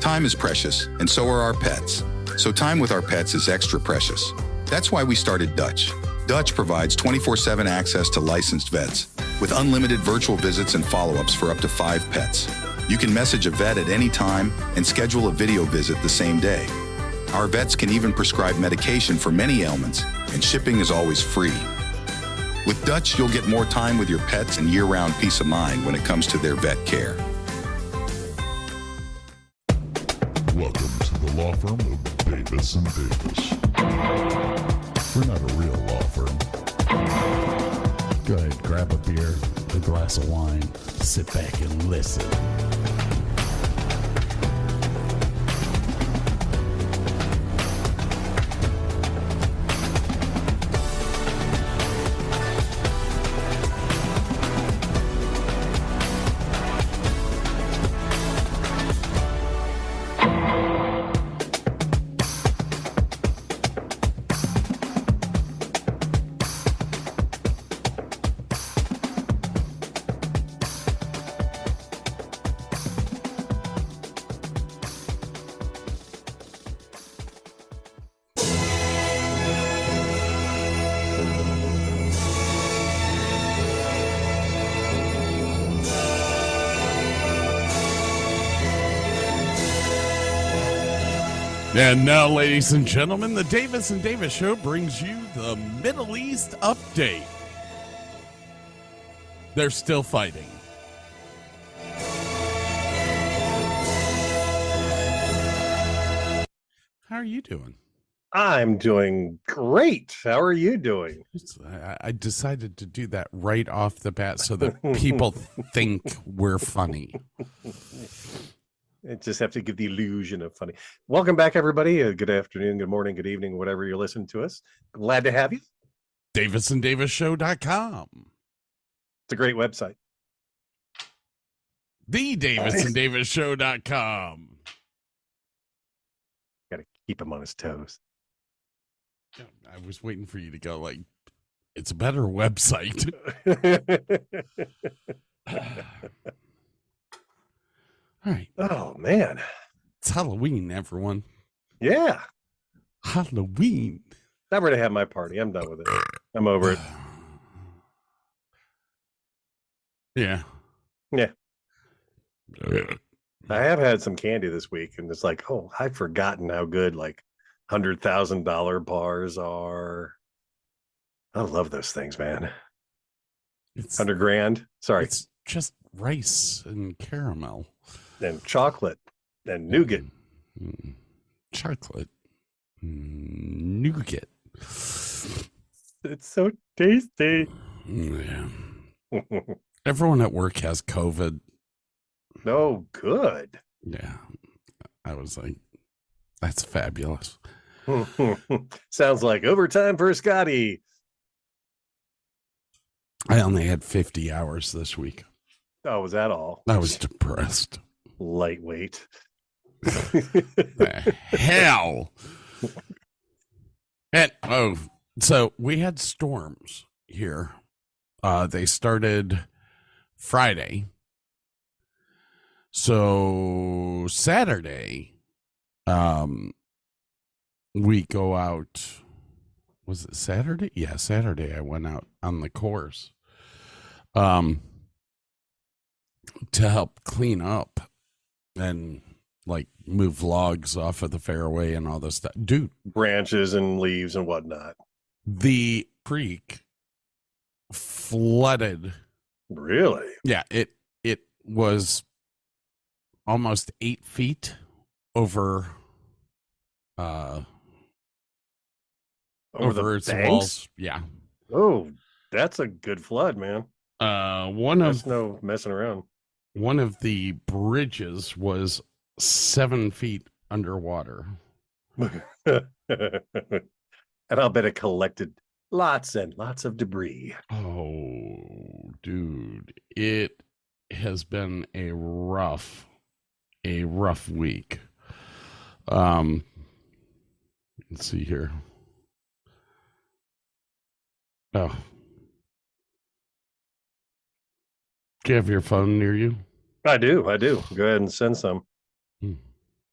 Time is precious, and so are our pets. So time with our pets is extra precious. That's why we started Dutch. Dutch provides 24/7 access to licensed vets, with unlimited virtual visits and follow-ups for up to 5 pets. You can message a vet at any time and schedule a video visit the same day. Our vets can even prescribe medication for many ailments, and shipping is always free. With Dutch, you'll get more time with your pets and year-round peace of mind when it comes to their vet care. Welcome to the law firm of Davis and Davis. We're not a real law firm. Go ahead, grab a beer, a glass of wine, sit back and listen. And now, ladies and gentlemen, the Davis and Davis Show brings you the Middle East update. They're still fighting. How are you doing? I'm doing great. How are you doing? I decided to do that right off the bat so that people think we're funny. I just have to give the illusion of funny. Welcome back, everybody. Good afternoon, good morning, good evening, whatever you're listening to us. Glad to have you. DavisandDavisShow.com. It's a great website. TheDavisandDavisShow.com. Got to keep him on his toes. I was waiting for you to go like, it's a better website. All right. Oh, man. It's Halloween, everyone. Yeah. Halloween. Never to have my party. I'm done with it. I'm over it. Yeah. Yeah. I have had some candy this week, and it's like, oh, I've forgotten how good like $100,000 bars are. I love those things, man. It's $100,000. Sorry. It's just rice and caramel. And chocolate and nougat. Chocolate. Nougat. It's so tasty. Yeah. Everyone at work has COVID. No, good. Yeah. I was like, that's fabulous. Sounds like overtime for Scotty. I only had 50 hours this week. Oh, was that all? I was depressed. Lightweight. The hell. And so we had storms here. They started Friday. So Saturday, we go out. Was it Saturday? Yeah, Saturday I went out on the course to help clean up and like move logs off of the fairway and all this stuff. Dude. Branches and leaves and whatnot. The creek flooded. Really? Yeah, it was almost 8 feet over over its banks? walls. Yeah. Oh, that's a good flood, man. That's no messing around. One of the bridges was 7 feet underwater. And I'll bet it collected lots and lots of debris. Oh, dude, it has been a rough week. Let's see here. Oh, do you have your phone near you? I do. Go ahead and send some.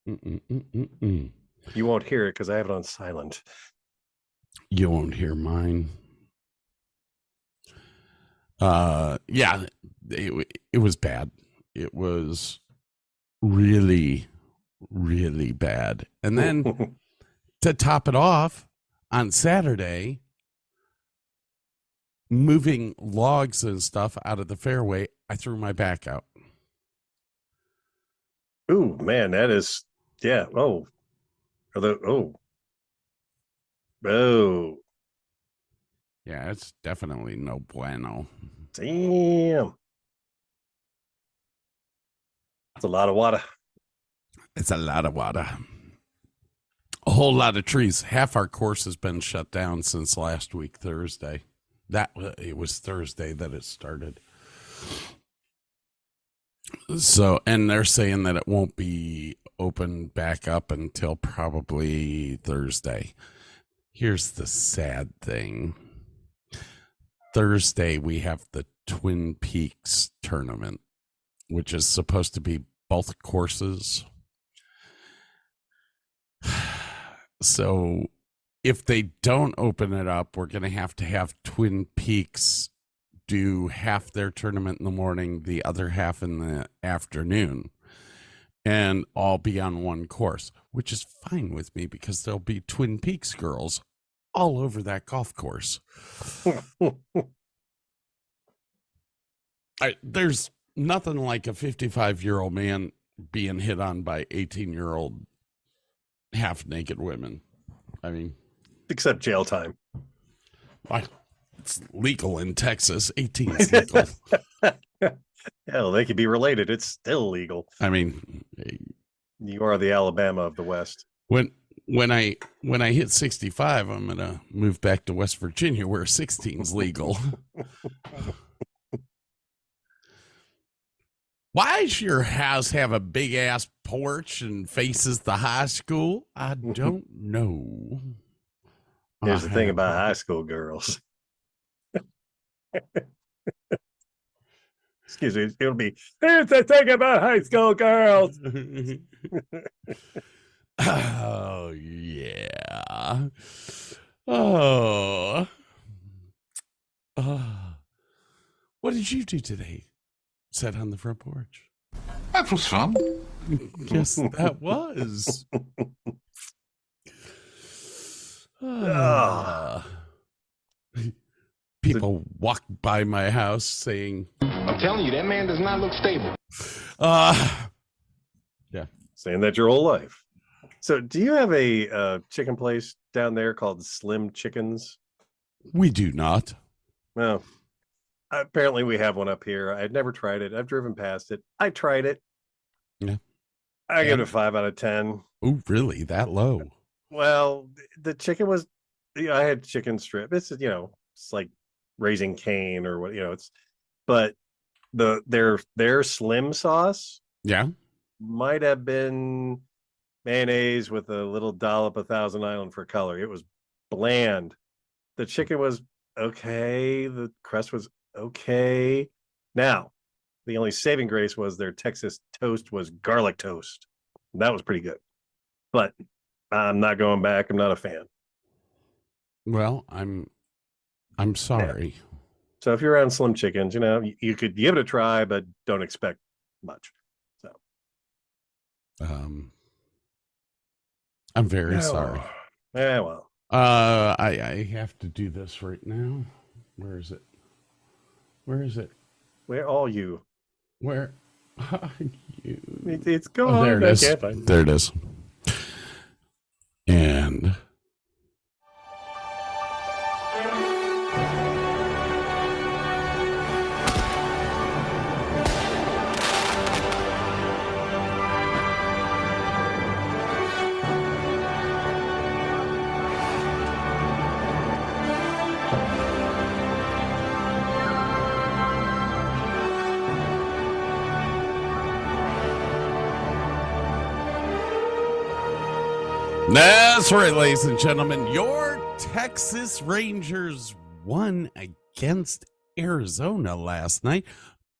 Mm-mm-mm-mm-mm. You won't hear it because I have it on silent. You won't hear mine. Yeah, it was bad. It was really, really bad. And then to top it off, on Saturday, moving logs and stuff out of the fairway, I threw my back out. Ooh, man, that is, yeah. Oh, oh. Yeah, it's definitely no bueno. Damn. That's a lot of water. It's a lot of water. A whole lot of trees. Half our course has been shut down since last week, Thursday. It was Thursday that it started. So, and they're saying that it won't be open back up until probably Thursday. Here's the sad thing. Thursday, we have the Twin Peaks tournament, which is supposed to be both courses. So if they don't open it up, we're going to have Twin Peaks do half their tournament in the morning, the other half in the afternoon, and all be on one course, which is fine with me because there'll be Twin Peaks girls all over that golf course. There's nothing like a 55-year-old man being hit on by 18-year-old half-naked women. I mean, except jail time. It's legal in Texas. 18 is legal. Hell, they could be related. It's still legal. I mean, you are the Alabama of the West. When I hit 65, I'm gonna move back to West Virginia where 16 is legal. Why does your house have a big ass porch and faces the high school? I don't know. Here's the thing about high school girls. Excuse me. It'll be, here's the thing about high school girls. Oh, yeah. Oh. What did you do today? Sat on the front porch. That was fun. Yes, that was. People walk by my house saying, I'm telling you, that man does not look stable. Yeah. Saying that your whole life. So do you have a chicken place down there called Slim Chickens? We do not. Well, apparently we have one up here. I've never tried it. I've driven past it. I tried it. Yeah. I give it a 5 out of 10. Oh, really? That low? Well, the chicken was, I had chicken strip. It's, it's like Raising Cane or what, but their slim sauce Yeah. might have been mayonnaise with a little dollop of Thousand Island for color. It was bland. The chicken was okay. The crust was okay. Now, the only saving grace was their Texas toast was garlic toast. That was pretty good. But I'm not going back. I'm not a fan. Well, I'm sorry. Yeah. So if you're around Slim Chickens, you could give it a try, but don't expect much. So I'm very sorry. Yeah, well. I have to do this right now. Where is it? Where is it? Where are you? Where are you? It's gone. Oh, there it is. There it is. And that's right, ladies and gentlemen. Your Texas Rangers won against Arizona last night,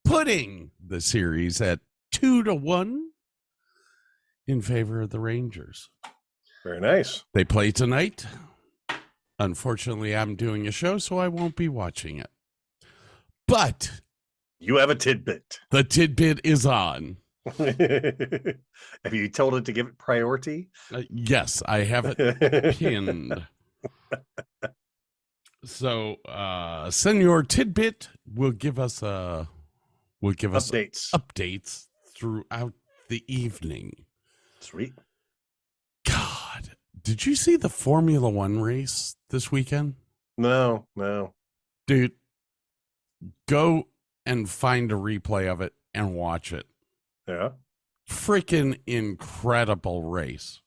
putting the series at 2-1 in favor of the Rangers. Very nice. They play tonight. Unfortunately, I'm doing a show, so I won't be watching it. But You have a tidbit. the tidbit is on. Have you told it to give it priority? Yes, I have it pinned. So, Senor Tidbit will give us updates throughout the evening. Sweet. God, did you see the Formula One race this weekend? No. Dude, go and find a replay of it and watch it. Yeah. Freaking incredible race.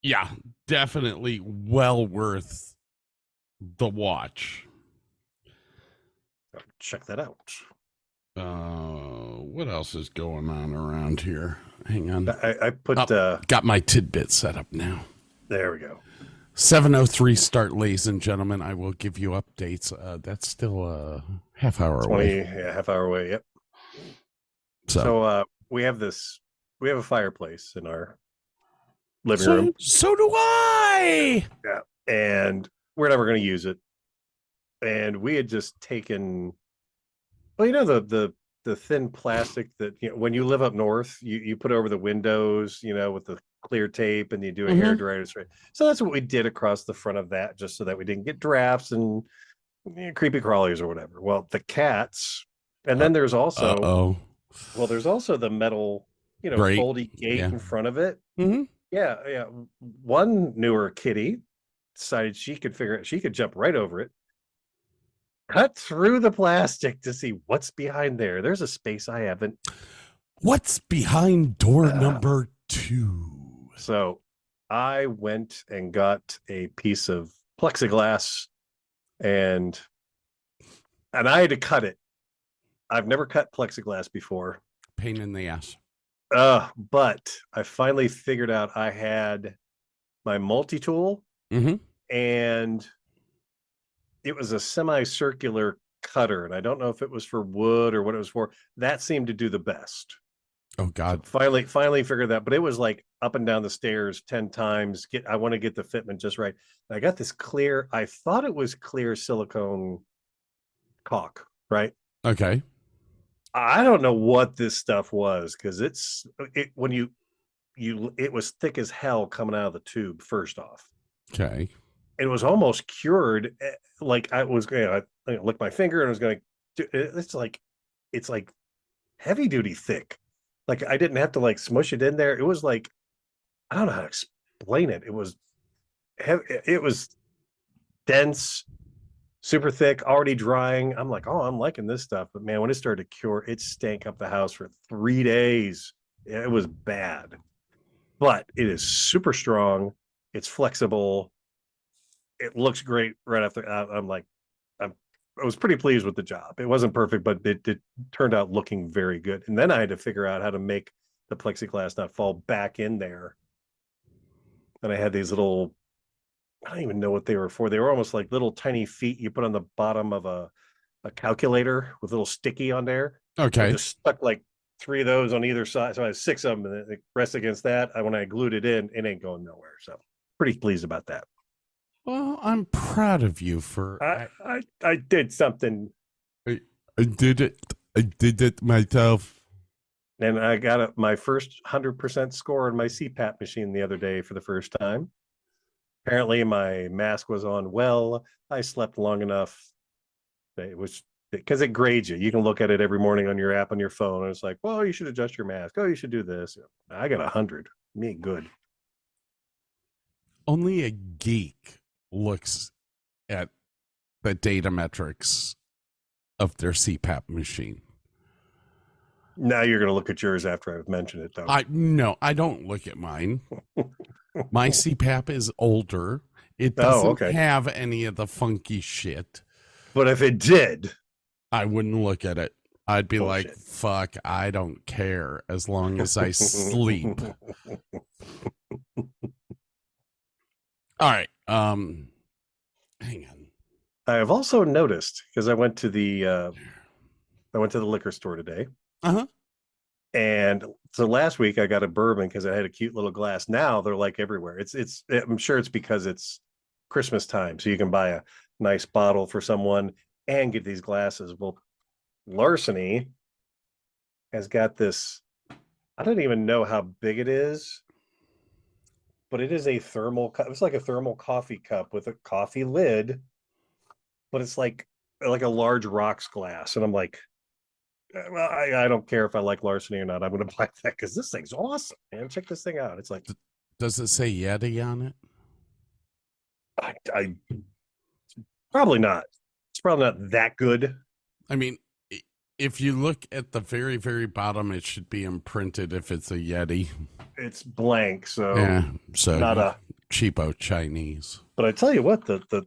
Yeah, definitely well worth the watch. Check that out. What else is going on around here? Hang on. I put got my tidbit set up now. There we go. 7:03 start, ladies and gentlemen. I will give you updates. That's still a half hour 20, away. Yeah, half hour away. Yep. So we have a fireplace in our living room. So do I. Yeah. And we're never going to use it. And we had just taken, well, the thin plastic that, when you live up north, you put over the windows, with the clear tape, and you do a hair dryer. So that's what we did across the front of that, just so that we didn't get drafts and creepy crawlies or whatever. Well, the cats, and then there's also, there's also the metal, foldy gate in front of it. Mm-hmm. Yeah. One newer kitty decided she could jump right over it, cut through the plastic to see what's behind there. There's a space I haven't. What's behind door number 2? So I went and got a piece of plexiglass and I had to cut it. I've never cut plexiglass before. Pain in the ass. But I finally figured out I had my multi-tool, and it was a semicircular cutter, and I don't know if it was for wood or what it was for. That seemed to do the best. Oh God! So finally figured that, but it was like up and down the stairs 10 times. I want to get the fitment just right. And I got this clear. I thought it was clear silicone caulk, right? Okay. I don't know what this stuff was, because it was thick as hell coming out of the tube. First off, okay, it was almost cured. Like I was going to lick my finger and I was going to. It's like heavy duty thick. Like I didn't have to like smush it in there. It was like, I don't know how to explain it. It was heavy. It was dense, super thick, already drying. I'm like, oh, I'm liking this stuff. But man, when it started to cure, it stank up the house for 3 days. It was bad, but it is super strong. It's flexible. It looks great right after. I was pretty pleased with the job. It wasn't perfect, but it turned out looking very good. And then I had to figure out how to make the plexiglass not fall back in there. And I had these little, I don't even know what they were for. They were almost like little tiny feet you put on the bottom of a calculator with a little sticky on there. Okay. I just stuck like 3 of those on either side. So I had 6 of them, and it rests against that. When I glued it in, it ain't going nowhere. So pretty pleased about that. Well, I'm proud of you for. I did something. I did it. I did it myself. And I got my first 100% score on my CPAP machine the other day for the first time. Apparently my mask was on well. I slept long enough. It was because it grades you. You can look at it every morning on your app on your phone. And it's like, well, you should adjust your mask. Oh, you should do this. I got 100. Me good. Only a geek looks at the data metrics of their CPAP machine. Now you're going to look at yours after I've mentioned it, though. No, I don't look at mine. My CPAP is older. It doesn't have any of the funky shit. But if it did, I wouldn't look at it. I'd be like, fuck, I don't care as long as I sleep. All right. Hang on. I have also noticed, because I went to the liquor store today. Uh-huh. And so last week I got a bourbon because I had a cute little glass. Now they're like everywhere. I'm sure it's because it's Christmas time, so you can buy a nice bottle for someone and get these glasses. Well, Larceny has got this. I don't even know how big it is, but it is a thermal cup. It's like a thermal coffee cup with a coffee lid, but it's like a large rocks glass. And I'm like, well, I don't care if I like Larceny or not. I'm going to buy that because this thing's awesome, man. Check this thing out. It's like, Does it say Yeti on it? I probably not. It's probably not that good. I mean, if you look at the very, very bottom, it should be imprinted if it's a Yeti. It's blank, so Yeah, so not a cheapo Chinese. But I tell you what, the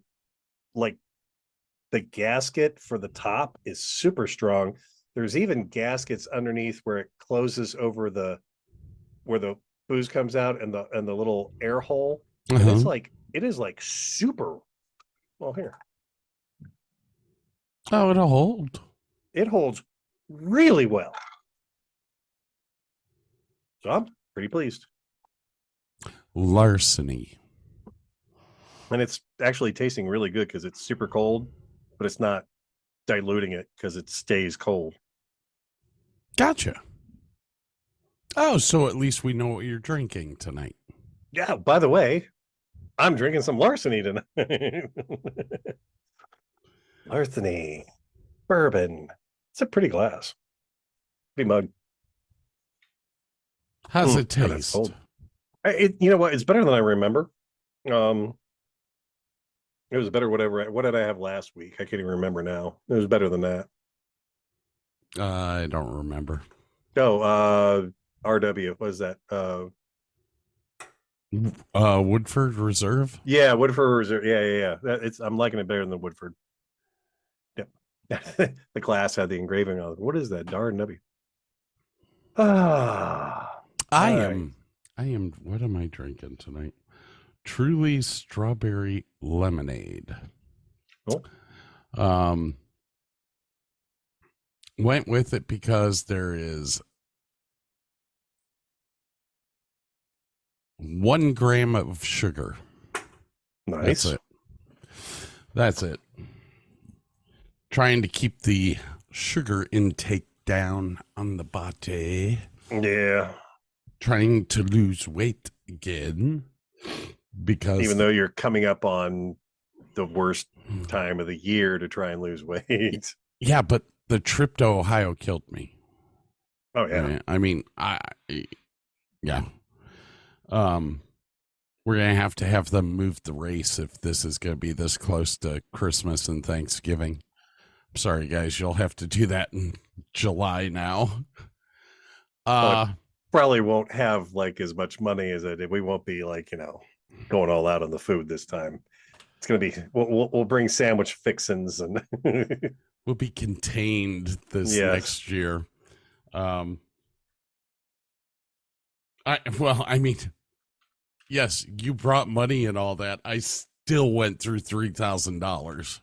gasket for the top is super strong. There's even gaskets underneath where it closes over where the booze comes out and the little air hole. And it's like it is like super well here. Oh, it'll hold. It holds really well. So I'm pretty pleased. Larceny. And it's actually tasting really good because it's super cold, but it's not diluting it because it stays cold. Gotcha. Oh, so at least we know what you're drinking tonight. Yeah, by the way, I'm drinking some Larceny tonight. Larceny. Bourbon. It's a pretty glass. Pretty mug. How's it God, it's taste? cold. You know what? It's better than I remember. It was better. What did I have last week? I can't even remember now. It was better than that. I don't remember. Oh, RW. What is that? Woodford Reserve. Yeah, Woodford Reserve. Yeah. I'm liking it better than Woodford. Yep. The glass had the engraving on it. What is that? Darn W. I am. What am I drinking tonight? Truly strawberry lemonade. Oh. Went with it because there is 1 gram of sugar. Nice. That's it. Trying to keep the sugar intake down on the body. Yeah. Trying to lose weight again. Because even though you're coming up on the worst time of the year to try and lose weight. Yeah, but the trip to Ohio killed me. Oh yeah. I mean, yeah. We're going to have them move the race if this is going to be this close to Christmas and Thanksgiving. I'm sorry, guys. You'll have to do that in July now. Probably won't have like as much money as I did. We won't be like, going all out on the food this time. It's going to be, we'll bring sandwich fixins and we'll be contained this next year. Yes, you brought money and all that. I still went through $3,000.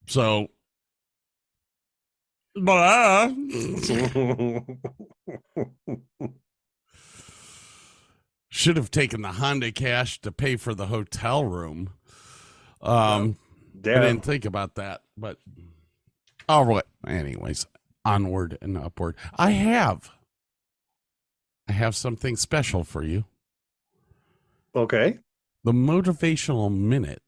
So, should have taken the Honda cash to pay for the hotel room. I didn't think about that, but all right. Anyways, onward and upward. I have something special for you. Okay. The motivational minute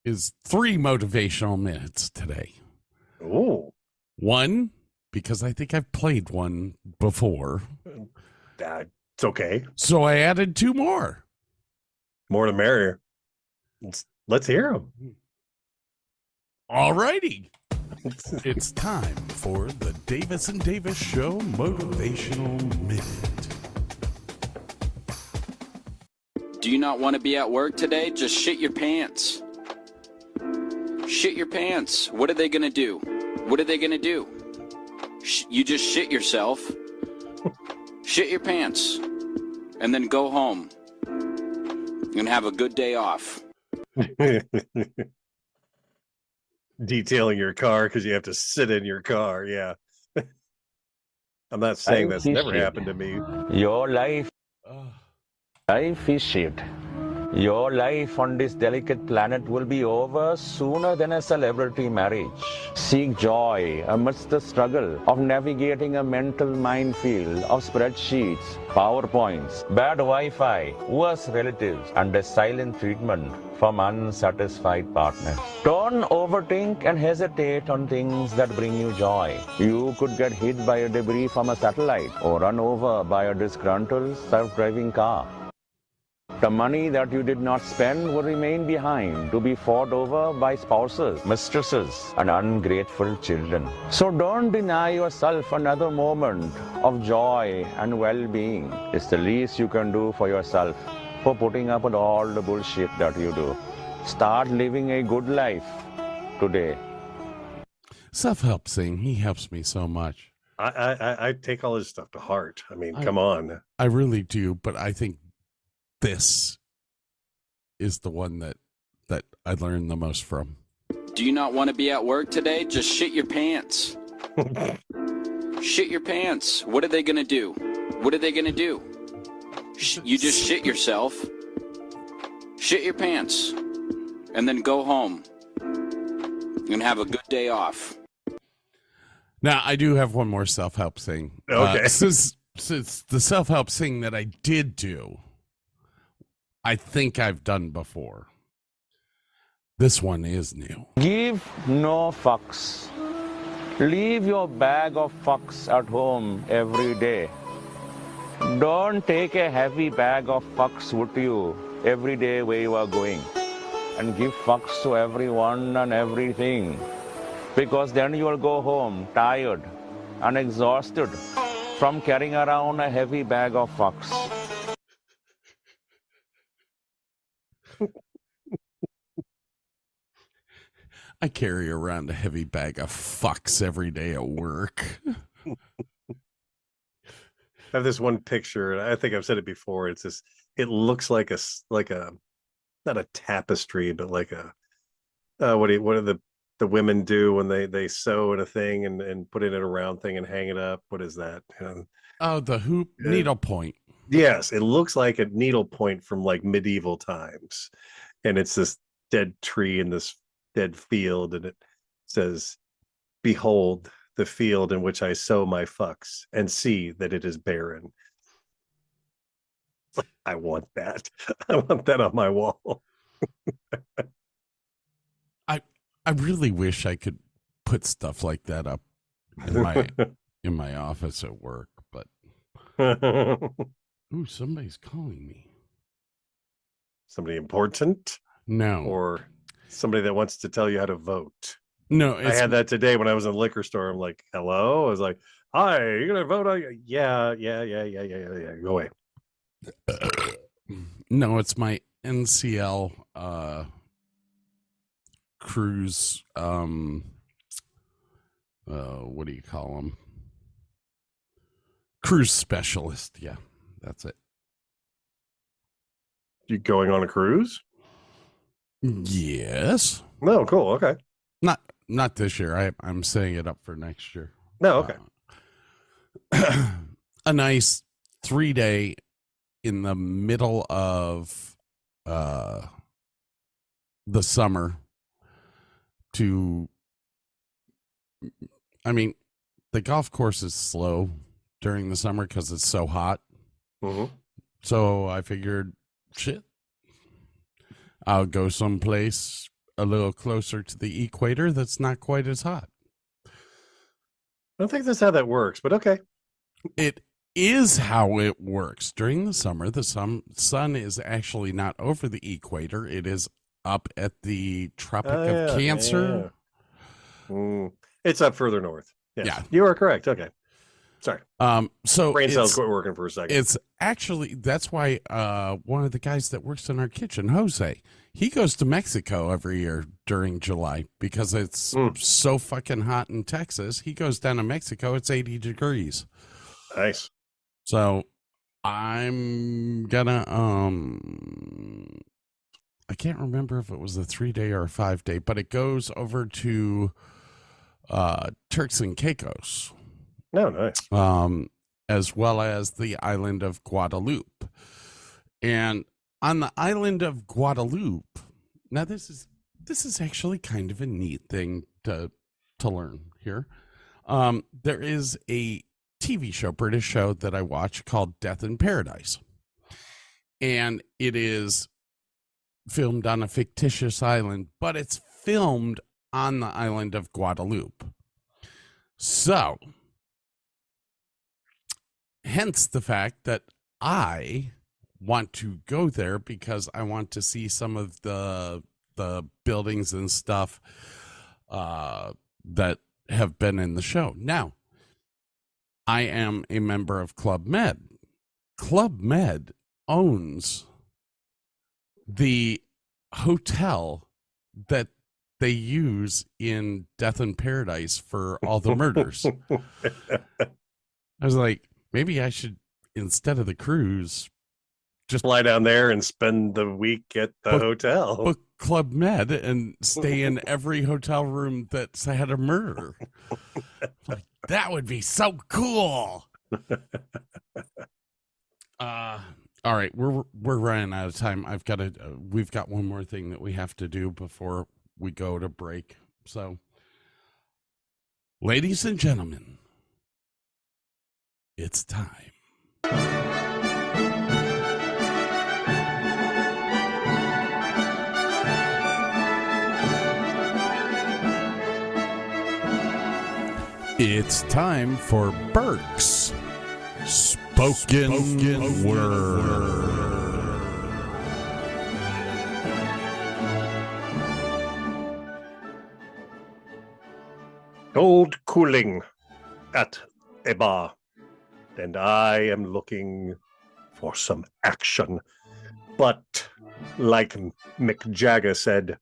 is 3 motivational minutes today. Oh. 1, because I think I've played one before. It's okay. So I added 2 more. More to merrier. Let's hear them. All righty. It's time for the Davis and Davis Show Motivational Minute. Do you not want to be at work today? Just shit your pants. Shit your pants. What are they going to do? What are they going to do? You just shit yourself. Shit your pants. And then go home. And have a good day off. detailing your car because you have to sit in your car. Yeah. I'm not saying that's never happened to me. Your life is shit. Your life on this delicate planet will be over sooner than a celebrity marriage. Seek joy amidst the struggle of navigating a mental minefield of spreadsheets, PowerPoints, bad Wi-Fi, worse relatives, and a silent treatment from unsatisfied partners. Don't overthink and hesitate on things that bring you joy. You could get hit by a debris from a satellite or run over by a disgruntled self-driving car. The money that you did not spend will remain behind to be fought over by spouses, mistresses, and ungrateful children. So don't deny yourself another moment of joy and well-being. It's the least you can do for yourself for putting up with all the bullshit that you do. Start living a good life today. Self-help Sing, he helps me so much. I take all his stuff to heart. I mean, come on. I really do, but I think this is the one that I learned the most from. Do you not want to be at work today? Just shit your pants. Shit your pants. What are they going to do? What are they going to do? You just shit yourself. Shit your pants. And then go home. And have a good day off. Now, I do have one more self-help thing. Okay. Since the self-help thing that I did do, I think I've done before. This one is new. Give no fucks. Leave your bag of fucks at home every day. Don't take a heavy bag of fucks with you every day where you are going. And give fucks to everyone and everything. Because then you will go home tired and exhausted from carrying around a heavy bag of fucks. I carry around a heavy bag of fucks every day at work. I have this one picture, and I think I've said it before. It's this. It looks like a not a tapestry, but like a what do the women do when they sew in a thing and put it in a round thing and hang it up? What is that? Oh, the hoop needlepoint. Yes, it looks like a needlepoint from like medieval times, and it's this dead tree in this dead field, and it says, "Behold the field in which I sow my fucks, and see that it is barren." I want that. I want that on my wall. I really wish I could put stuff like that up in my office at work, but ooh, somebody's calling me. Somebody important? No. Or somebody that wants to tell you how to vote? No, I had that today when I was in the liquor store. I'm like, hello? I was like, hi, you're gonna vote on? Yeah. Go away. No, it's my NCL cruise what do you call them? Cruise specialist. Yeah, that's it. You going on a cruise? Yes. No, cool. Okay. Not this year. I'm setting it up for next year. No, okay. A nice 3-day in the middle of the summer the golf course is slow during the summer because it's so hot. Mm-hmm. So I figured, shit, I'll go someplace a little closer to the equator that's not quite as hot. I don't think that's how that works, but okay. It is how it works. During the summer, the sun is actually not over the equator. It is up at the Tropic of Cancer. Yeah. It's up further north. Yes. Yeah. You are correct. Okay. Sorry. So brain cells quit working for a second. It's actually, that's why one of the guys that works in our kitchen, Jose, he goes to Mexico every year during July because it's so fucking hot in Texas. He goes down to Mexico. It's 80 degrees. Nice. So I'm gonna I can't remember if it was a 3-day or a 5-day, but it goes over to Turks and Caicos. No, nice. As well as the island of Guadeloupe. And on the island of Guadeloupe, now this is actually kind of a neat thing to learn here. There is a TV show, British show that I watch called Death in Paradise. And it is filmed on a fictitious island, but it's filmed on the island of Guadeloupe. So, hence the fact that I want to go there because I want to see some of the buildings and stuff that have been in the show. Now, I am a member of Club Med. Club Med owns the hotel that they use in Death in Paradise for all the murders. I was like, maybe I should, instead of the cruise, just fly down there and spend the week at the hotel. Book Club Med and stay in every hotel room that's had a murder. Like, that would be so cool. All right, we're running out of time. We've got one more thing that we have to do before we go to break. So, ladies and gentlemen, it's time. It's time for Burke's Spoken Word. Cold cooling at a bar, and I am looking for some action. But like Mick Jagger said,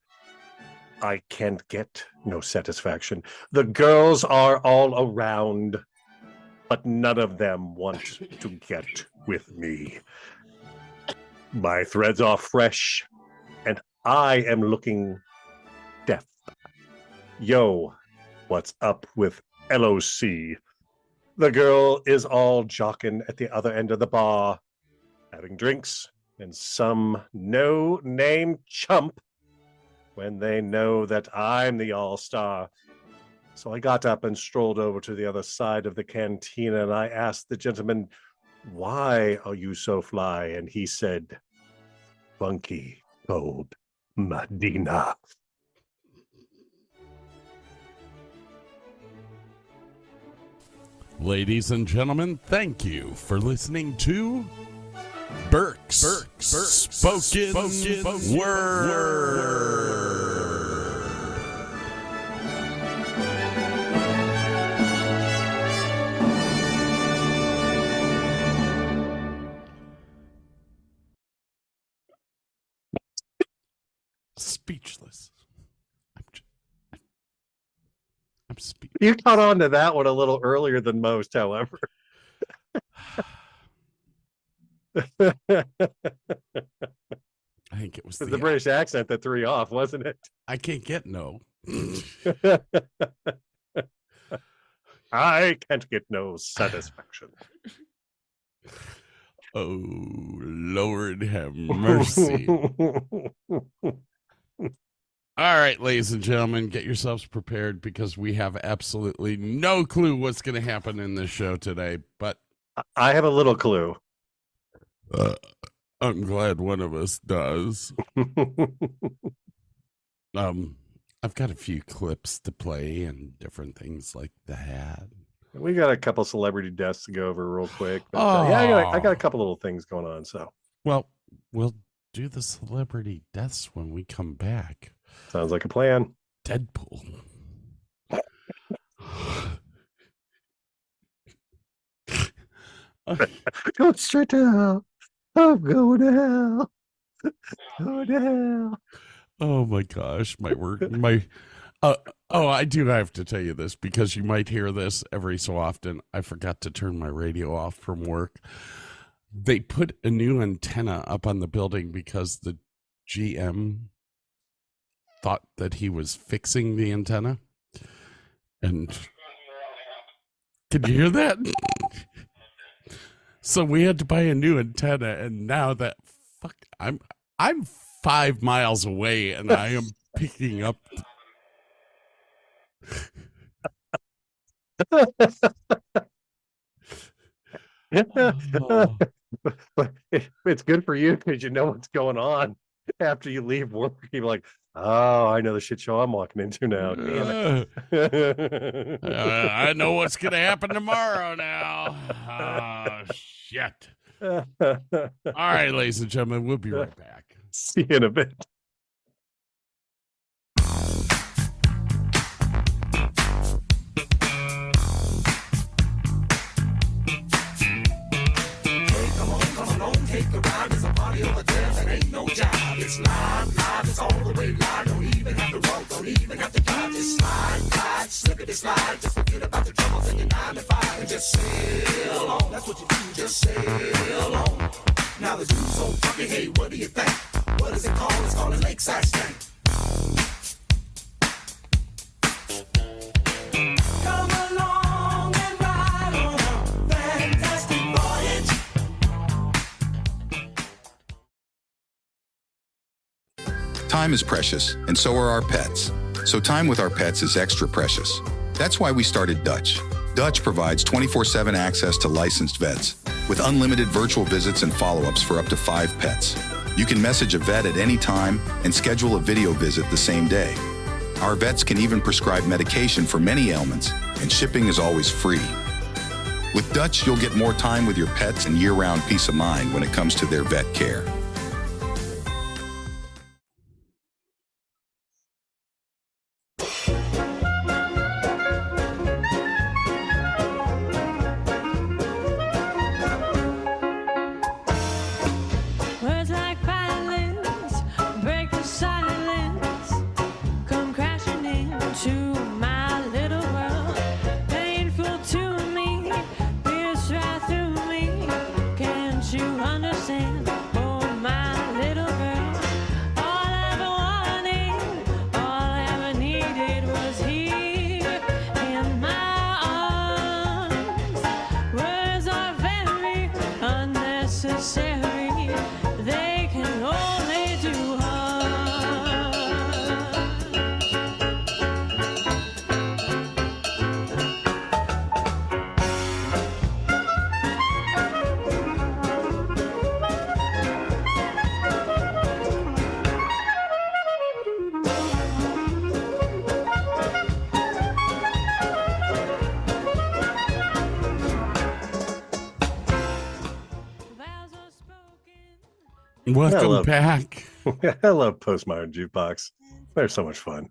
I can't get no satisfaction. The girls are all around, but none of them want to get with me. My threads are fresh, and I am looking deaf. Yo, what's up with LOC? The girl is all jocking at the other end of the bar, having drinks, and some no-name chump when they know that I'm the all-star. So I got up and strolled over to the other side of the cantina, and I asked the gentleman, "Why are you so fly?" And he said, "Funky cold Medina." Ladies and gentlemen, thank you for listening to Burke's Spoken Word. Speechless. I'm speechless. You caught on to that one a little earlier than most, however. I think it was the British accent that threw you off, wasn't it? I can't get no. I can't get no satisfaction. Oh, Lord have mercy. All right, ladies and gentlemen, get yourselves prepared because we have absolutely no clue what's going to happen in this show today. But I have a little clue. I'm glad one of us does. I've got a few clips to play and different things like that. We got a couple celebrity deaths to go over real quick. But, yeah, I got a couple little things going on. So, well, we'll do the celebrity deaths when we come back. Sounds like a plan. Deadpool. Going straight to hell. I'm going to hell. Going to hell. Oh my gosh, I do have to tell you this because you might hear this every so often. I forgot to turn my radio off from work. They put a new antenna up on the building because the GM thought that he was fixing the antenna. And can you hear that? So we had to buy a new antenna, and now that I'm 5 miles away, and I am picking up. Oh. It's good for you because you know what's going on after you leave work. You're like, oh, I know the shit show I'm walking into now. Damn it. I know what's going to happen tomorrow now. Shit. All right, ladies and gentlemen, we'll be right back. See you in a bit. Take a ride, there's a party over there that ain't no job. It's live, it's all the way live. Don't even have to walk, don't even have to drive. Just slide, slippity slide. Just forget about the troubles in your 9 to 5 and just sail on. That's what you do, just sail on. Now the dude's so funky, hey, what do you think? What is it called? It's called a lakeside stank. Come along and ride on a fantastic voyage. Time is precious, and so are our pets. So time with our pets is extra precious. That's why we started Dutch. Dutch provides 24/7 access to licensed vets, with unlimited virtual visits and follow-ups for up to 5 pets. You can message a vet at any time and schedule a video visit the same day. Our vets can even prescribe medication for many ailments, and shipping is always free. With Dutch, you'll get more time with your pets and year-round peace of mind when it comes to their vet care. Words like violence break the silence, come crashing into my little world. Painful to me, pierce right through me. Can't you understand? Oh, my little girl. All I ever wanted, all I ever needed was here in my arms. Words are very unnecessary. They can only do harm. Vows are spoken. Welcome Hello. back. I love Postmodern Jukebox. They're so much fun.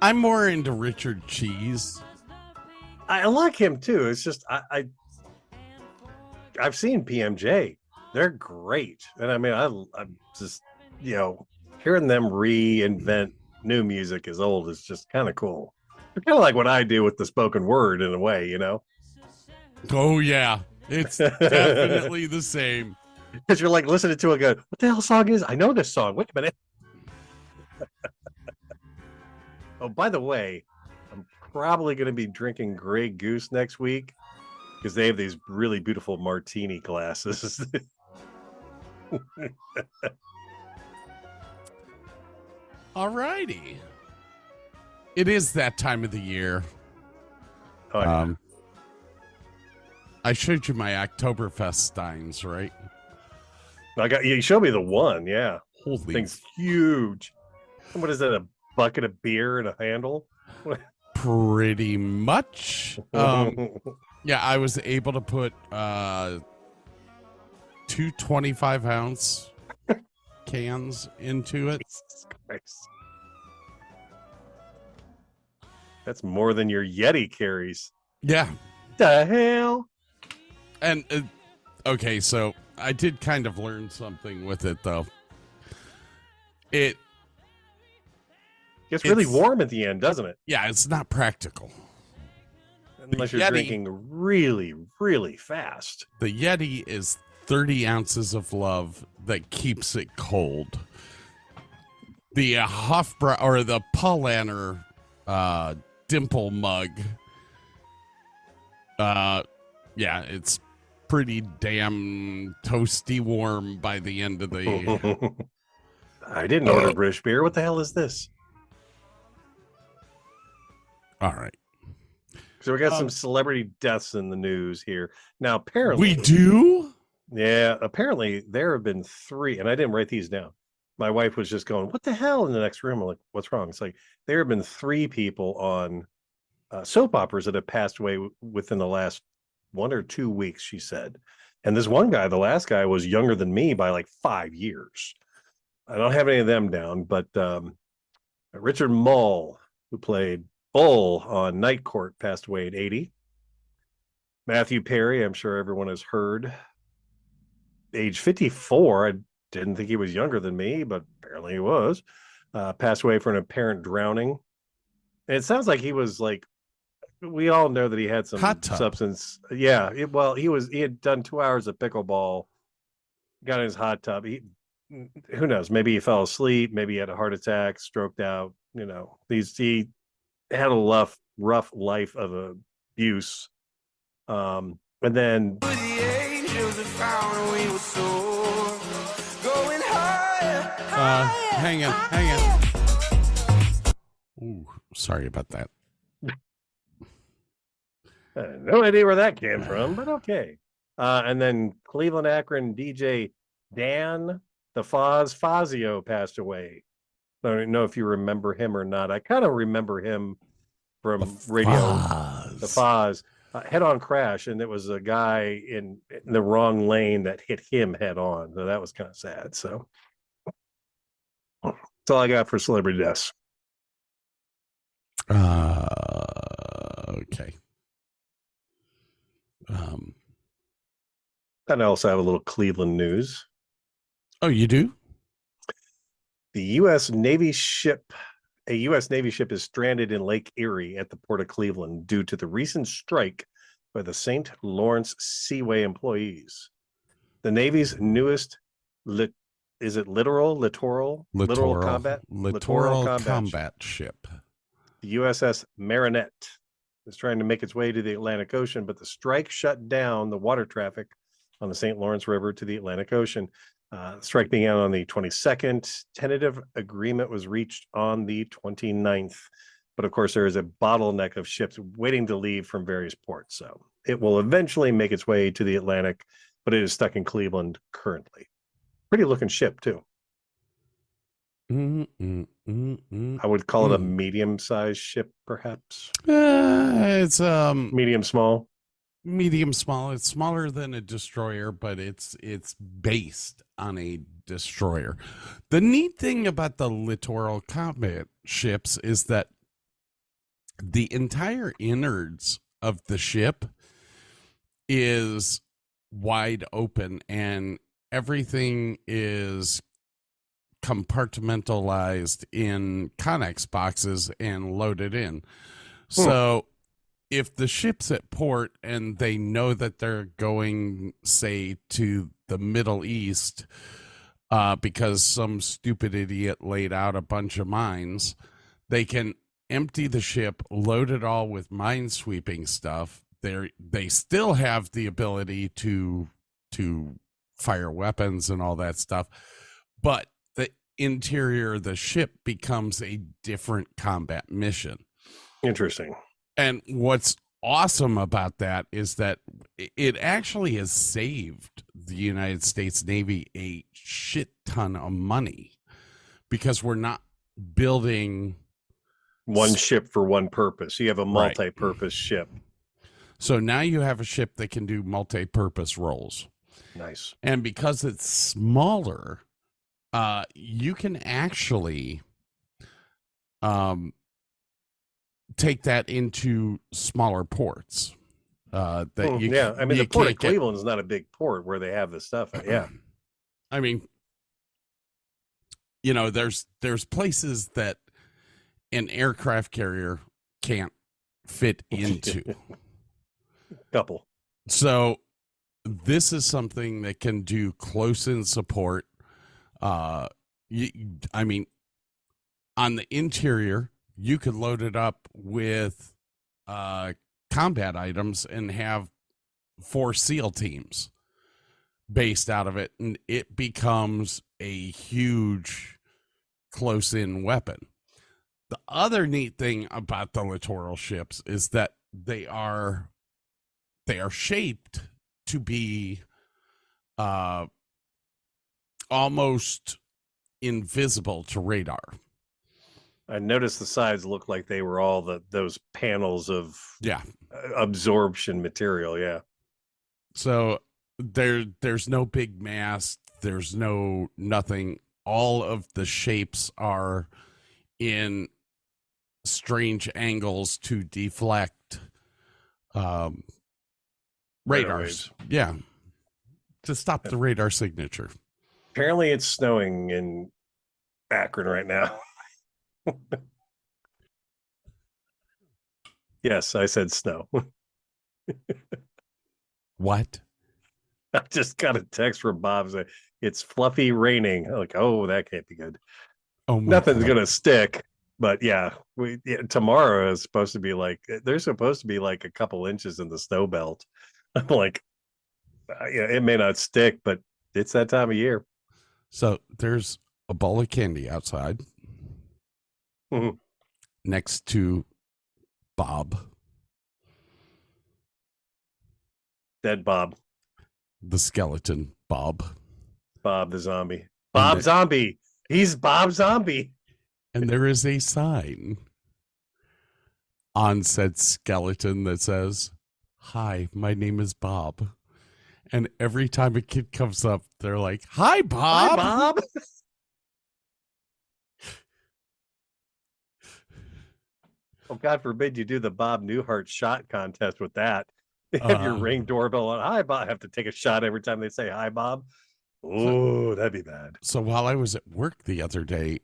I'm more into Richard Cheese. I like him too. It's just I've seen PMJ. They're great, and I mean I'm just hearing them reinvent new music as old is just kind of cool. It's kind of like what I do with the spoken word in a way, Oh, yeah. It's definitely the same. because you're like listening to it, go, what the hell song is? I know this song. Wait a minute. Oh, by the way, I'm probably going to be drinking Grey Goose next week because they have these really beautiful martini glasses. All righty. It is that time of the year. Oh, yeah. I showed you my Oktoberfest steins, right? You showed me the one, yeah. Holy Thing's huge. What is that? A bucket of beer and a handle? pretty much. Yeah, I was able to put 2 25-ounce cans into it. Jesus Christ. That's more than your Yeti carries. Yeah. The hell? And okay, so I did kind of learn something with it, though. It gets really warm at the end, doesn't it? Yeah, it's not practical. Unless you're drinking really, really fast. The Yeti is 30 ounces of love that keeps it cold. The Hofbräu or the Paulaner dimple mug. Yeah, it's pretty damn toasty warm by the end of the. I didn't order British beer. What the hell is this? All right. So we got some celebrity deaths in the news here. Now, apparently. We do? Yeah, apparently there have been 3, and I didn't write these down. My wife was just going, "What the hell?" in the next room. I'm like, "What's wrong?" It's like there have been 3 people on soap operas that have passed away within the last 1 or 2 weeks, she said. And this one guy, the last guy, was younger than me by like 5 years. I don't have any of them down, but Richard Mull, who played Bull on Night Court, passed away at 80. Matthew Perry, I'm sure everyone has heard, age 54. I didn't think he was younger than me, but apparently he was. Passed away for an apparent drowning. And it sounds like he was like, we all know that he had some substance. Yeah. He had done 2 hours of pickleball, got in his hot tub. Who knows? Maybe he fell asleep. Maybe he had a heart attack, stroked out. You know, he had a rough life of abuse. And then hang on. Ooh, sorry about that. No idea where that came from, but okay. And then Cleveland Akron DJ Dan the Fazio passed away. I don't know if you remember him or not. I kind of remember him from radio. The Foz. Head-on crash, and it was a guy in the wrong lane that hit him head-on. So that was kind of sad. So that's all I got for celebrity deaths. Okay. And I also have a little Cleveland news. Oh, you do? A U.S. Navy ship is stranded in Lake Erie at the Port of Cleveland due to the recent strike by the St. Lawrence Seaway employees. The Navy's newest littoral combat ship. The USS Marinette is trying to make its way to the Atlantic Ocean, but the strike shut down the water traffic on the St. Lawrence River to the Atlantic Ocean. The strike began on the 22nd. Tentative agreement was reached on the 29th. But of course, there is a bottleneck of ships waiting to leave from various ports. So it will eventually make its way to the Atlantic, but it is stuck in Cleveland currently. Pretty looking ship, too. I would call it a medium-sized ship, perhaps. It's medium small. Medium small. It's smaller than a destroyer, but it's based on a destroyer. The neat thing about the littoral combat ships is that the entire innards of the ship is wide open and everything is compartmentalized in Connex boxes and loaded in. So if the ship's at port and they know that they're going, say, to the Middle East because some stupid idiot laid out a bunch of mines, they can empty the ship, load it all with mine-sweeping stuff. They still have the ability to fire weapons and all that stuff, but the interior of the ship becomes a different combat mission. Interesting. And what's awesome about that is that it actually has saved the United States Navy a shit ton of money because we're not building one ship for one purpose. You have a multi-purpose ship. So now you have a ship that can do multi-purpose roles. Nice. And because it's smaller, you can actually take that into smaller ports. The Port of Cleveland is not a big port where they have this stuff. Yeah. I mean, you know, there's places that an aircraft carrier can't fit into. Couple. So this is something that can do close-in support. I mean, on the interior, you could load it up with combat items and have 4 SEAL teams based out of it, and it becomes a huge close-in weapon. The other neat thing about the littoral ships is that they are shaped to be almost invisible to radar. I noticed the sides look like they were all those panels of absorption material. Yeah. So there's no big mast. There's nothing. All of the shapes are in strange angles to deflect radars. Yeah. To stop the radar signature. Apparently it's snowing in Akron right now. Yes, I said snow. What? I just got a text from Bob saying it's fluffy raining. I'm like, oh, that can't be good. Oh, nothing's gonna stick. But yeah, tomorrow is supposed to be like there's supposed to be like a couple inches in the snow belt. I'm like, it may not stick, but it's that time of year. So there's a bowl of candy outside next to Bob. Dead Bob. The skeleton Bob. Bob the zombie. Bob Zombie. He's Bob Zombie. And there is a sign on said skeleton that says, "Hi, my name is Bob." And every time a kid comes up, they're like, "Hi, Bob." Hi, Bob. Oh, God forbid you do the Bob Newhart shot contest with that. Have your Ring doorbell on. Hi, Bob. I have to take a shot every time they say hi, Bob. Oh, that'd be bad. So while I was at work the other day,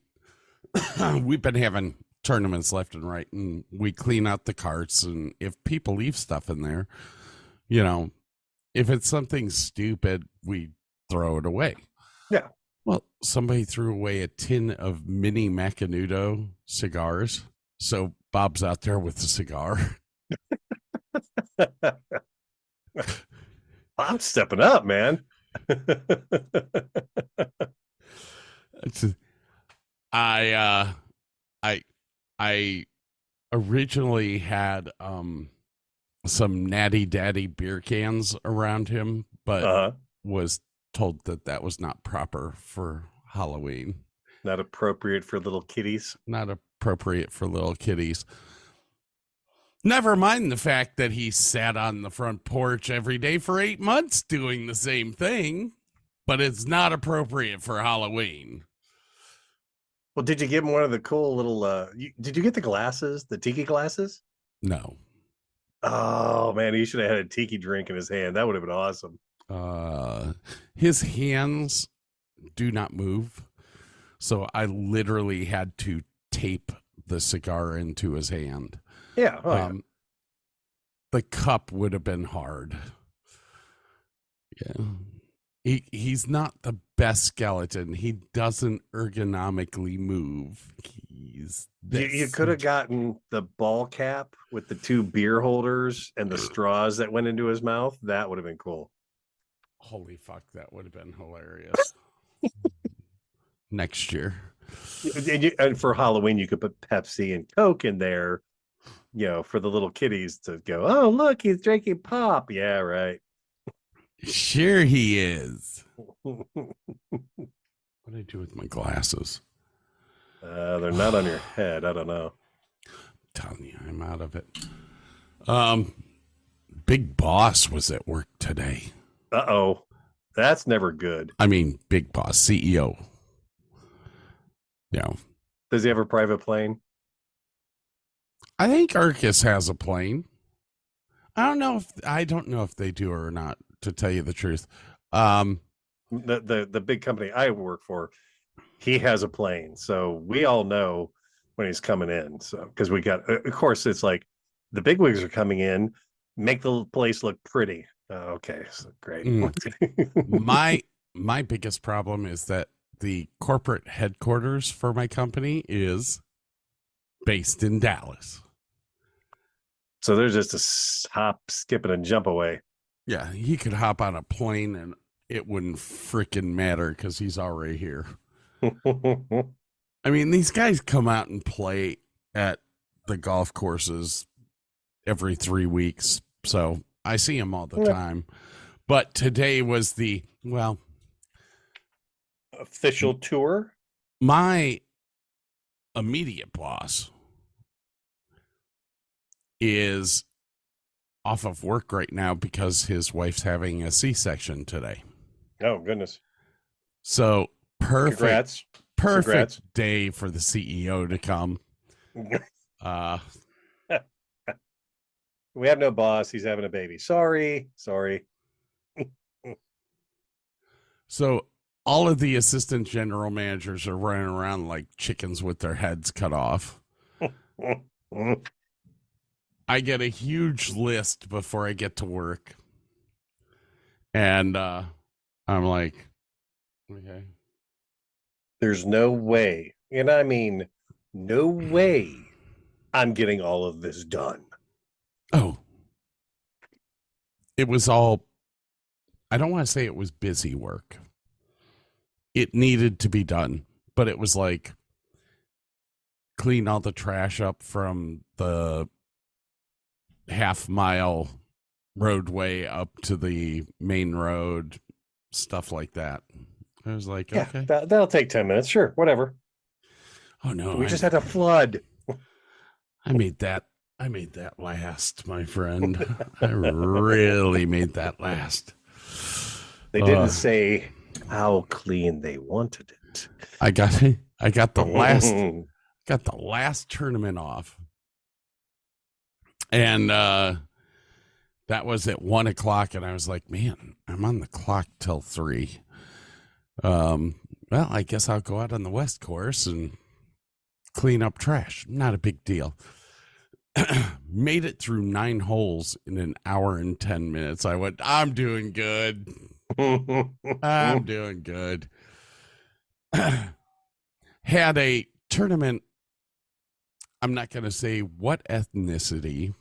we've been having tournaments left and right, and we clean out the carts. And if people leave stuff in there, if it's something stupid, we throw it away. Yeah. Well, somebody threw away a tin of mini Macanudo cigars. So Bob's out there with the cigar. I'm stepping up, man. I originally had some Natty Daddy beer cans around him, but was told that was not proper for Halloween. Not appropriate for little kitties. Not appropriate for little kitties. Never mind the fact that he sat on the front porch every day for 8 months doing the same thing, but it's not appropriate for Halloween. Well, did you give him one of the cool little, did you get the glasses, the tiki glasses? No. Oh, man, he should have had a tiki drink in his hand. That would have been awesome. His hands do not move. So I literally had to tape the cigar into his hand. Yeah. Yeah. The cup would have been hard. Yeah. He's not the best skeleton. He doesn't ergonomically move. You could have gotten the ball cap with the 2 beer holders and the straws that went into his mouth. That would have been cool. Holy fuck, that would have been hilarious. Next year. And for Halloween, you could put Pepsi and Coke in there, for the little kitties to go, oh, look, he's drinking pop. Yeah, right. Sure he is. What do I do with my glasses? They're not on your head. I don't know. I'm telling you, I'm out of it. Big Boss was at work today. Uh-oh. That's never good. I mean, Big Boss, CEO. Does he have a private plane? I think Arcus has a plane. I don't know if they do or not, to tell you the truth. The big company I work for, he has a plane, so we all know when he's coming in. So because of course, it's like the big wigs are coming in, make the place look pretty. Okay, so great. My biggest problem is that the corporate headquarters for my company is based in Dallas. So there's just a hop, skip, and a jump away. Yeah, he could hop on a plane and it wouldn't freaking matter because he's already here. I mean, these guys come out and play at the golf courses every 3 weeks, so I see them all the time. But today was the, well, official tour. my immediate boss is off of work right now because his wife's having a C-section today. Oh, goodness. So perfect Congrats. day for the CEO to come. We have no boss. He's having a baby. Sorry. So all of the assistant general managers are running around like chickens with their heads cut off. I get a huge list before I get to work. And I'm like, okay. There's no way, and I mean no way, I'm getting all of this done. Oh. It was all, I don't want to say it was busy work. It needed to be done, but it was like clean all the trash up from the half-mile roadway up to the main road, stuff like that. I was like, Yeah, okay. that'll take 10 minutes. Sure, whatever. Oh no, We just had a flood. I made that last, my friend. I really made that last. They didn't say how clean they wanted it. I got the last tournament off. And that was at 1:00, and I was like, man, I'm on the clock till 3. Well, I guess I'll go out on the West Course and clean up trash. Not a big deal. Made it through 9 holes in an hour and 10 minutes. I went, I'm doing good. I'm doing good. Had a tournament. I'm not going to say what ethnicity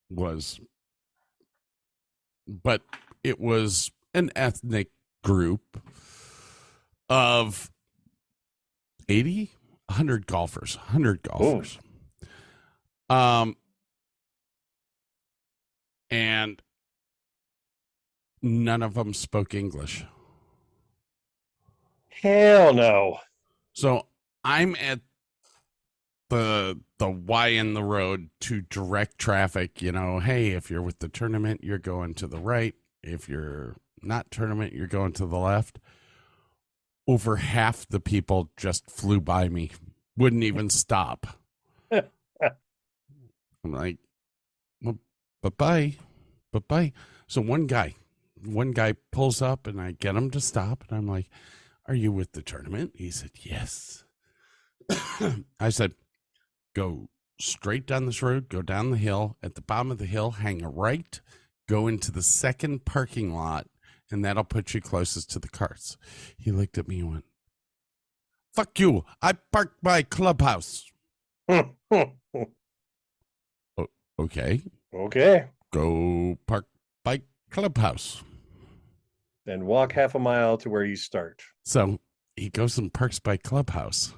was, but it was an ethnic group of 80, 100 golfers, 100 golfers. And none of them spoke English. Hell no. So I'm at the Y in the road to direct traffic. You know, hey, if you're with the tournament, you're going to the right. If you're not tournament, you're going to the left. Over half the people just flew by me, wouldn't even stop. I'm like, well, bye-bye. So one guy pulls up and I get him to stop. And I'm like, are you with the tournament? He said, yes. I said, go straight down this road, go down the hill. At the bottom of the hill, hang a right, go into the second parking lot, and that'll put you closest to the carts. He looked at me and went, fuck you. I parked by clubhouse. Okay. Go park by clubhouse. Then walk half a mile to where you start. So he goes and parks by clubhouse.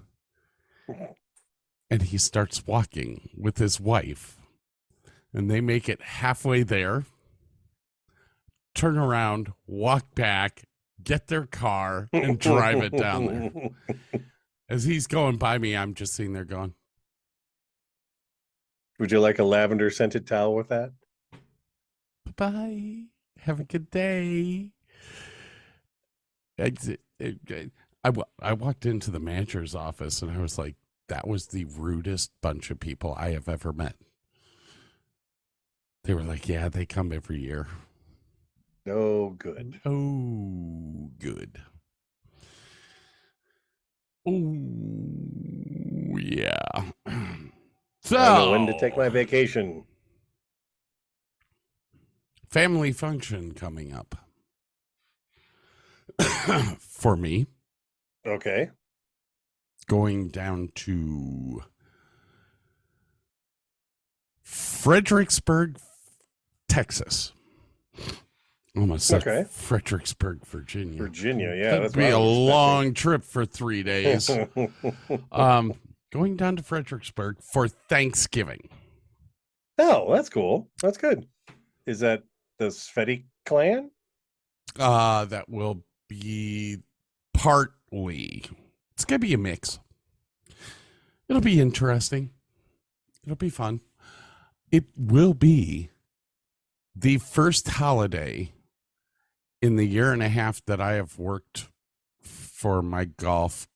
And he starts walking with his wife. And they make it halfway there, turn around, walk back, get their car, and drive it down there. As he's going by me, I'm just sitting there going, would you like a lavender scented towel with that? bye. Have a good day. I walked into the manager's office and I was like, that was the rudest bunch of people I have ever met. They were like, yeah, they come every year. Oh, good. Oh, good. Oh, yeah. So, I know when to take my vacation. family function coming up for me. Okay. Going down to Fredericksburg, Texas. Almost said Okay. Fredericksburg, Virginia. Virginia, yeah. That'd That's be what I a was long trip for 3 days. Going down to Fredericksburg for Thanksgiving. Oh, that's cool. That's good. Is that the Sveti clan? That will be partly. It's gonna be a mix. It'll be interesting. It'll be fun. It will be the first holiday in the year and a half that I have worked for my golf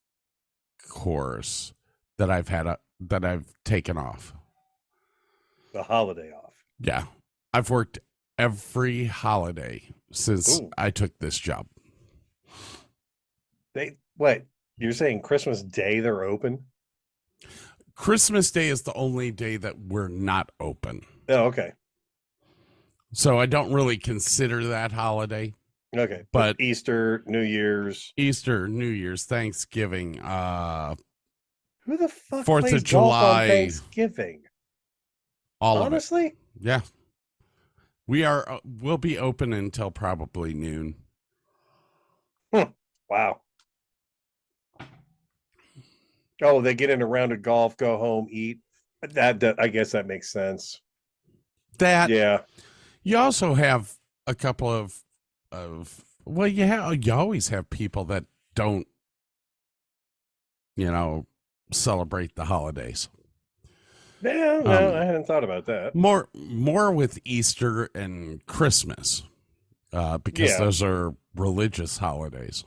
course that I've taken off. The holiday off. Yeah. I've worked every holiday since Ooh. I took this job. What? You're saying Christmas Day they're open? Christmas Day is the only day that we're not open. Oh, okay. So I don't really consider that holiday. Okay. But Easter, New Year's. Easter, New Year's, Thanksgiving, Who the fuck 4th plays of golf on July, Thanksgiving? all Honestly? of it. Yeah. We'll be open until probably noon. Wow. Oh, they get in a round of golf, go home, eat. That I guess that makes sense. Yeah. You also have a couple of well, you always have people that don't, celebrate the holidays. Yeah, no, I hadn't thought about that. More with Easter and Christmas, because those are religious holidays.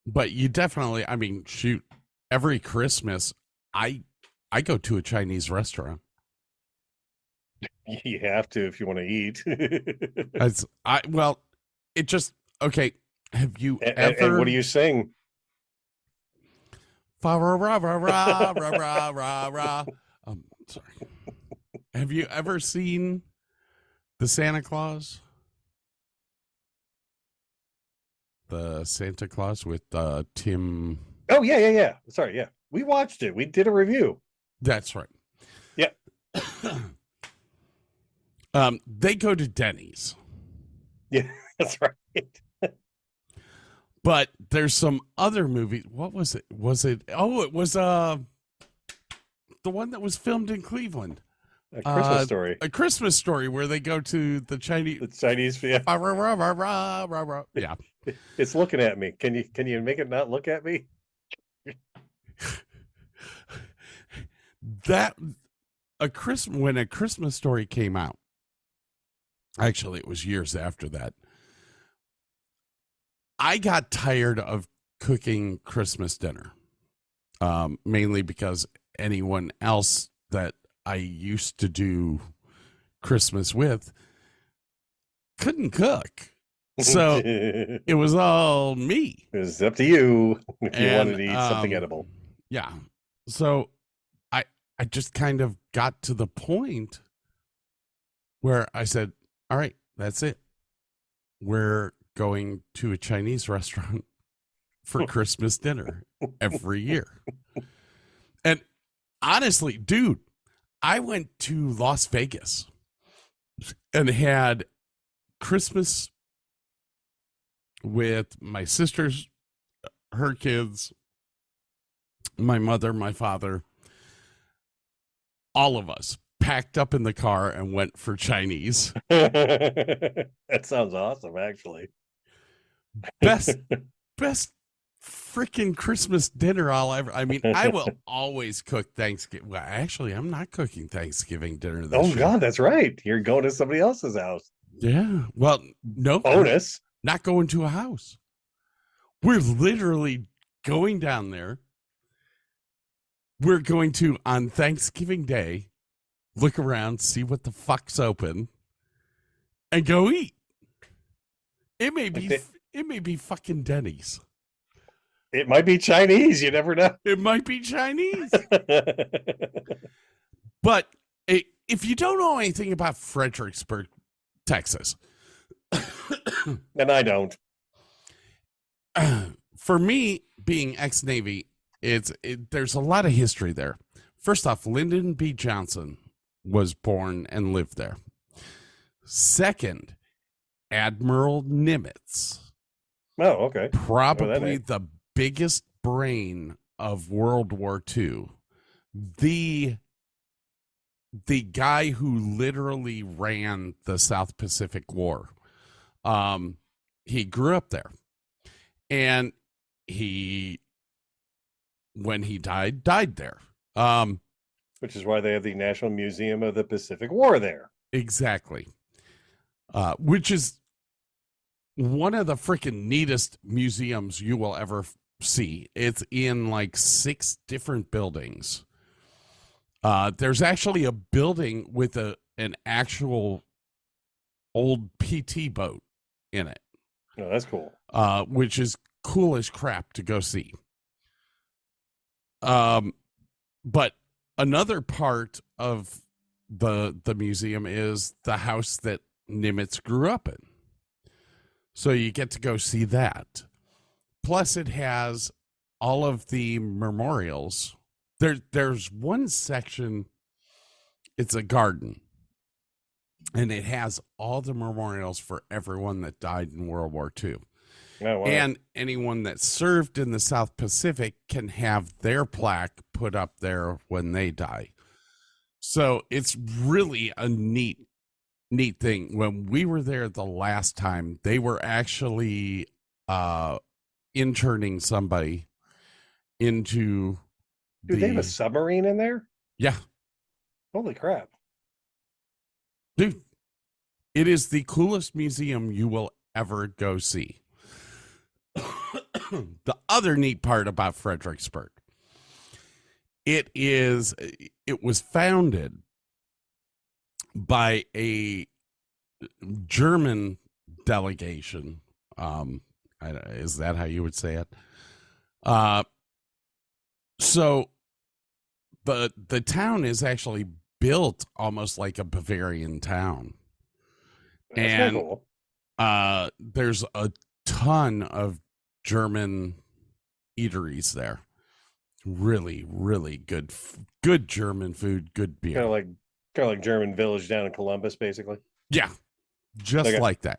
But you definitely, shoot, every Christmas I go to a Chinese restaurant. You have to if you want to eat. Okay. Have you ever? And what do you sing? Fa ra ra ra ra ra ra ra ra. Sorry. Have you ever seen the Santa Claus? The Santa Claus with Tim. Oh yeah. Sorry, yeah. We watched it. We did a review. That's right. Yeah. They go to Denny's. Yeah, that's right. But there's some other movie. What was it? It was the one that was filmed in Cleveland. A Christmas Story. A Christmas Story where they go to the Chinese. The Chinese, yeah. Yeah. It's looking at me. Can you make it not look at me? When A Christmas Story came out. Actually, it was years after that. I got tired of cooking Christmas dinner, mainly because anyone else that I used to do Christmas with couldn't cook. So it was all me. It was up to you if you wanted to eat something edible. Yeah. So I just kind of got to the point where I said, all right, that's it. We're going to a Chinese restaurant for Christmas dinner every year. And honestly, dude, I went to Las Vegas and had Christmas with my sisters, her kids, my mother, my father, all of us packed up in the car and went for Chinese. That sounds awesome, actually. Best freaking Christmas dinner I'll ever. I will always cook Thanksgiving. Well, actually, I'm not cooking Thanksgiving dinner this year. God, that's right. You're going to somebody else's house. Yeah. Well, no. Bonus. Not going to a house. We're literally going down there. We're going to, on Thanksgiving Day, look around, see what the fuck's open, and go eat. It may be fucking Denny's. It might be Chinese. You never know. It might be Chinese. But if you don't know anything about Fredericksburg, Texas, And I don't. for me, being ex-Navy, there's a lot of history there. First off, Lyndon B. Johnson was born and lived there. Second, Admiral Nimitz, Oh, okay. probably the biggest brain of World War II, the guy who literally ran the South Pacific War. He grew up there, and when he died there. Which is why they have the National Museum of the Pacific War there. Exactly. Which is one of the freaking neatest museums you will ever see. It's in like 6 different buildings. There's actually a building with an actual old PT boat in it. Oh, that's cool. Which is cool as crap to go see. But another part of the museum is the house that Nimitz grew up in. So you get to go see that. Plus it has all of the memorials. There's one section, it's a garden, and it has all the memorials for everyone that died in World War II. Oh, wow. And anyone that served in the South Pacific can have their plaque put up there when they die. So it's really a neat thing. When we were there the last time, they were actually interning somebody into Dude, they have a submarine in there? Yeah. Holy crap. Dude, it is the coolest museum you will ever go see. The other neat part about Fredericksburg, it was founded by a German delegation. Is that how you would say it? So the town is actually built almost like a Bavarian town. That's And cool. there's a ton of German eateries there. Really, really good German food, good beer. Kind of like German Village down in Columbus, basically. Yeah, just like that.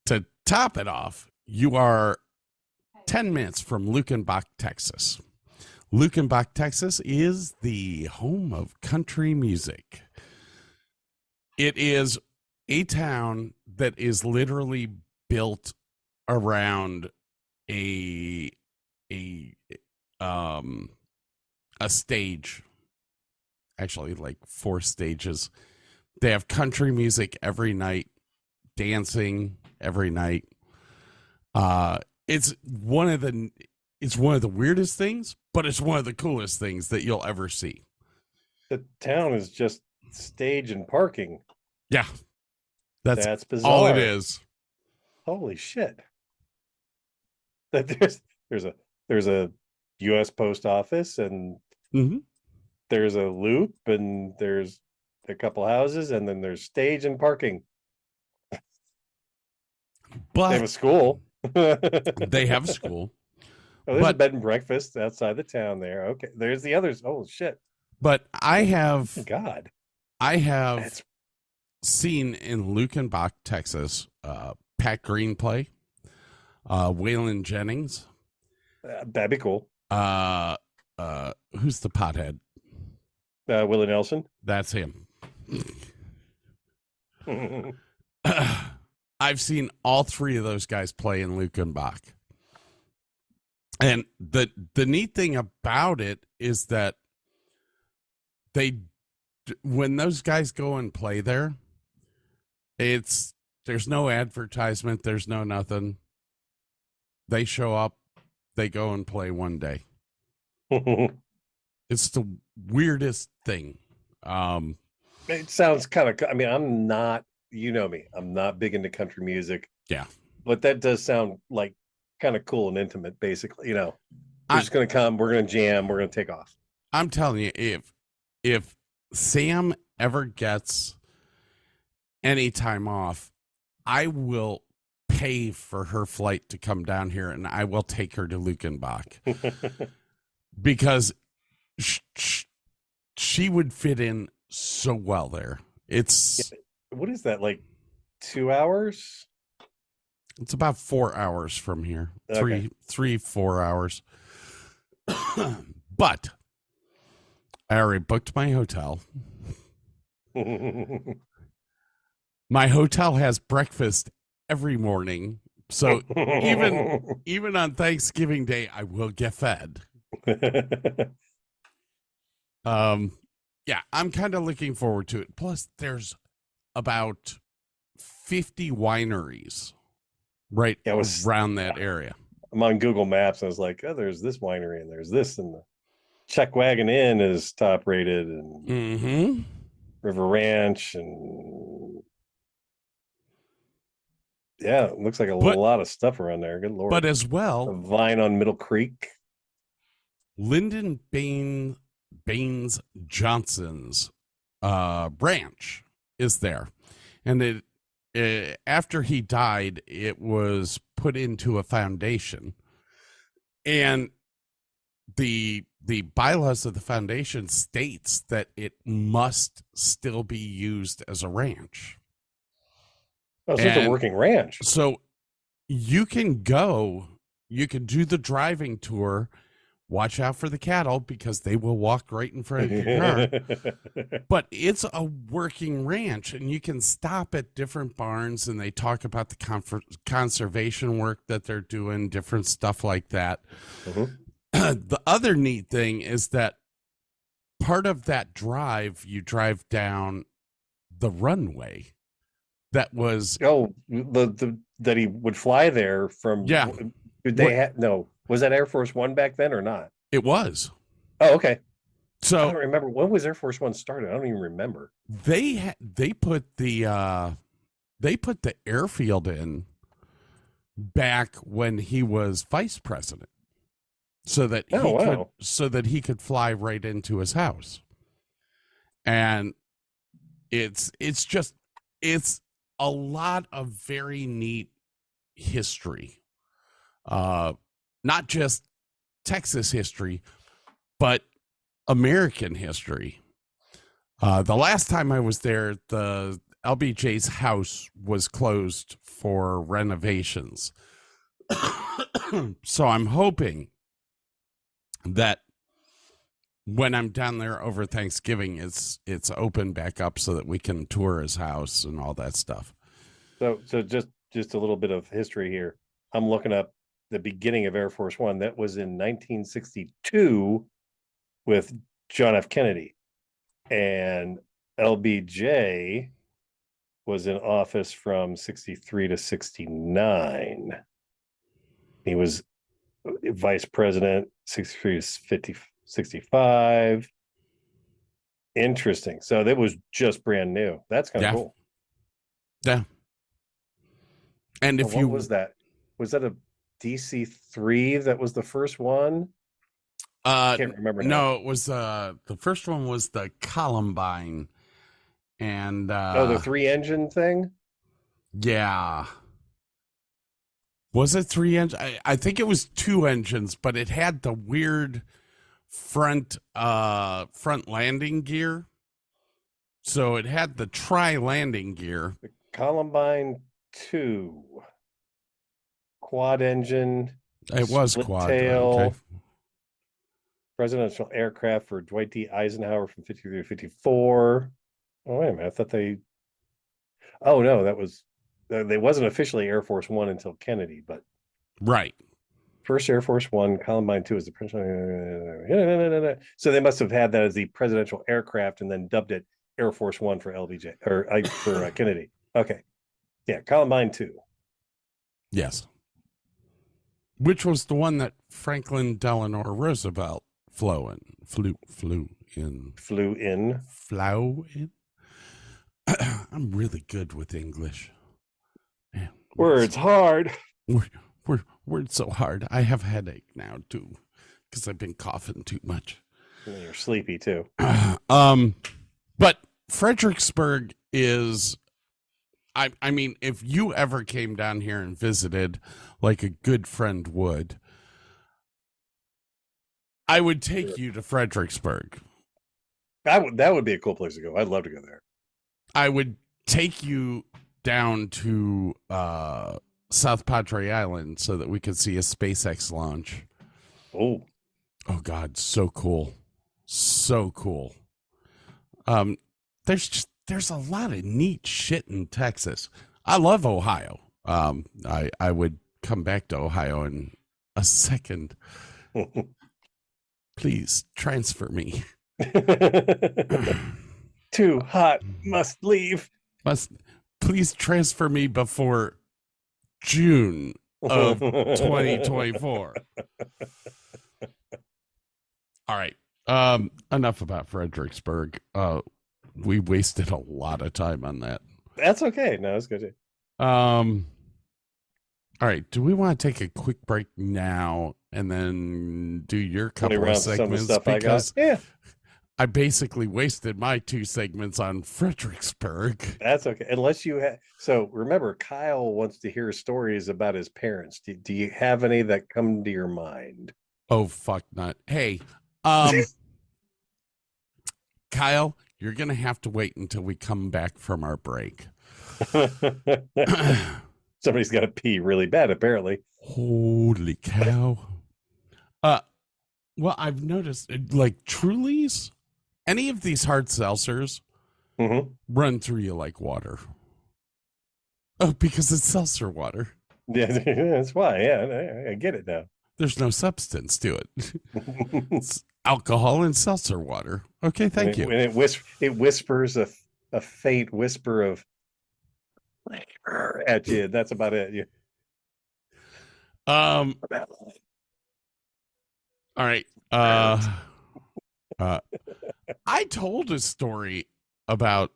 To top it off, you are 10 minutes from Lukenbach, Texas. Lukenbach, Texas is the home of country music. It is a town that is literally built around a stage. Actually, like 4 stages. They have country music every night, dancing every night. It's one of the weirdest things, but it's one of the coolest things that you'll ever see. The town is just stage and parking. Yeah. That's bizarre. all it is. Holy shit. That there's a US Post Office, and there's a loop, and there's a couple houses, and then there's stage and parking. But they have a school. They have a school. Oh, there's a bed and breakfast outside the town there. Okay. There's the others. Oh shit. But I have seen in Lukenbach, Texas, Pat Green play, Waylon Jennings. That'd be cool. Who's the pothead? Willie Nelson. That's him. I've seen all 3 of those guys play in Lukenbach. And the neat thing about it is that when those guys go and play there, there's no advertisement, there's no nothing. They show up, they go and play one day. It's the weirdest thing. It sounds kind of, I mean, I'm not, you know me, I'm not big into country music. Yeah. But that does sound like kind of cool and intimate, basically. You know, we're just going to come, we're going to jam, we're going to take off. I'm telling you, if Sam ever gets any time off, I will pay for her flight to come down here, and I will take her to Lukenbach because she would fit in so well there. It's What is that, like 2 hours? It's about 4 hours from here. Okay. 4 hours. But I already booked my hotel. My hotel has breakfast every morning. So even on Thanksgiving Day, I will get fed. Yeah, I'm kind of looking forward to it. Plus, there's about 50 wineries right around that area. I'm on Google Maps and I was like, oh, there's this winery and there's this, and the Czech Wagon Inn is top rated, and River Ranch, and yeah, it looks like a lot of stuff around there. Good Lord. But as well, a Vine on Middle Creek. Lyndon Baines Johnson's branch is there. And after he died, it was put into a foundation. And the bylaws of the foundation states that it must still be used as a ranch. Oh, so it's a working ranch. So you can do the driving tour. Watch out for the cattle because they will walk right in front of your car. But it's a working ranch, and you can stop at different barns, and they talk about the conservation work that they're doing, different stuff like that. The other neat thing is that part of that drive, you drive down the runway that was that he would fly there from. Yeah. Was that Air Force One back then or not? It was. Oh, okay. So I don't remember, when was Air Force One started? I don't even remember. They put the airfield in back when he was vice president, so that he could fly right into his house. And it's a lot of very neat history. Not just Texas history, but American history. The last time I was there, the LBJ's house was closed for renovations. So I'm hoping that when I'm down there over Thanksgiving, it's open back up so that we can tour his house and all that stuff. So just a little bit of history here. I'm looking up the beginning of Air Force One. That was in 1962 with John F. Kennedy, and LBJ was in office from 63 to 69. He was vice president 63 to 65. Interesting. So that was just brand new. That's kind of cool. Yeah. And if what was that? Was that a DC-3 that was the first one? I can't remember now. No, it was the first one was the Columbine, and the 3-engine thing. Yeah, was it 3 engine? I think it was 2 engines, but it had the weird front landing gear. So it had the tri-landing gear. The Columbine 2. Quad engine. It was quad tail. Okay. Presidential aircraft for Dwight D. Eisenhower from 53 to 54. Oh, wait a minute. I thought they wasn't officially Air Force One until Kennedy, but right. First Air Force One, Columbine 2 is the presidential. So they must have had that as the presidential aircraft and then dubbed it Air Force One for LBJ or for Kennedy. Okay. Yeah. Columbine 2. Yes. Which was the one that Franklin Delano Roosevelt flew in. I'm really good with English. Man, words hard. Words so hard. I have a headache now too, because I've been coughing too much. And you're sleepy too. But Fredericksburg is, I mean, if you ever came down here and visited like a good friend would, I would take you to Fredericksburg. That would be a cool place to go. I'd love to go there. I would take you down to South Padre Island so that we could see a SpaceX launch. Oh God, so cool. So cool. There's a lot of neat shit in Texas. I love Ohio. I would come back to Ohio in a second. Please transfer me. Too hot, must leave. Please transfer me before June of 2024. All right. Enough about Fredericksburg. We wasted a lot of time on that. That's okay. No, it's good. All right. Do we want to take a quick break now and then do your couple of segments? Because I basically wasted my 2 segments on Fredericksburg. That's okay. Unless you have. So remember, Kyle wants to hear stories about his parents. Do you have any that come to your mind? Oh, fuck not. Hey, Kyle, you're going to have to wait until we come back from our break. Somebody's got to pee really bad, apparently. Holy cow. Well, I've noticed, like, Truly's, any of these hard seltzers run through you like water. Oh, because it's seltzer water. Yeah, that's why. Yeah, I get it now. There's no substance to it. It's alcohol and seltzer water. Okay, thank you. And it whispers a faint whisper of flavor at you. That's about it. Yeah. All right. I told a story about.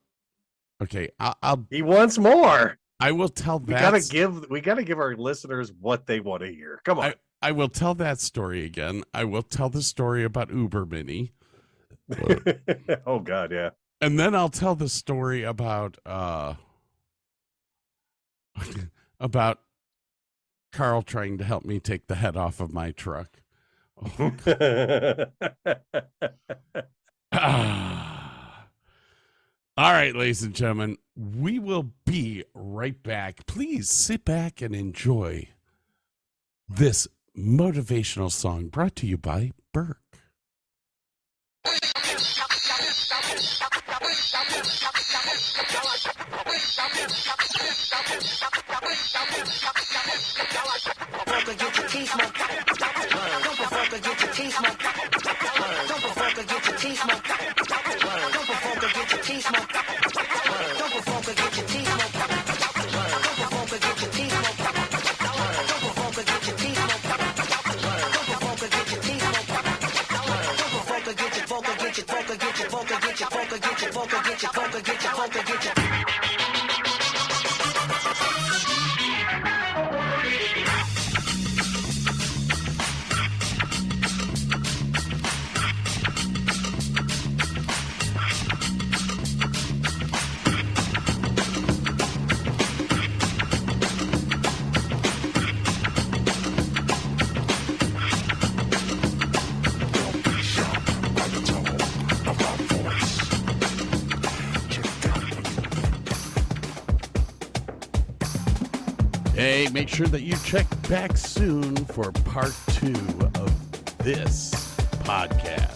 Okay, I'll. He wants more. I will tell that. We gotta give our listeners what they want to hear. Come on. I will tell that story again. I will tell the story about Uber Mini. Oh God, yeah. And then I'll tell the story about Carl trying to help me take the head off of my truck. All right, ladies and gentlemen, we will be right back. Please sit back and enjoy this motivational song brought to you by Burke. Hey, make sure that you check back soon for part 2 of this podcast.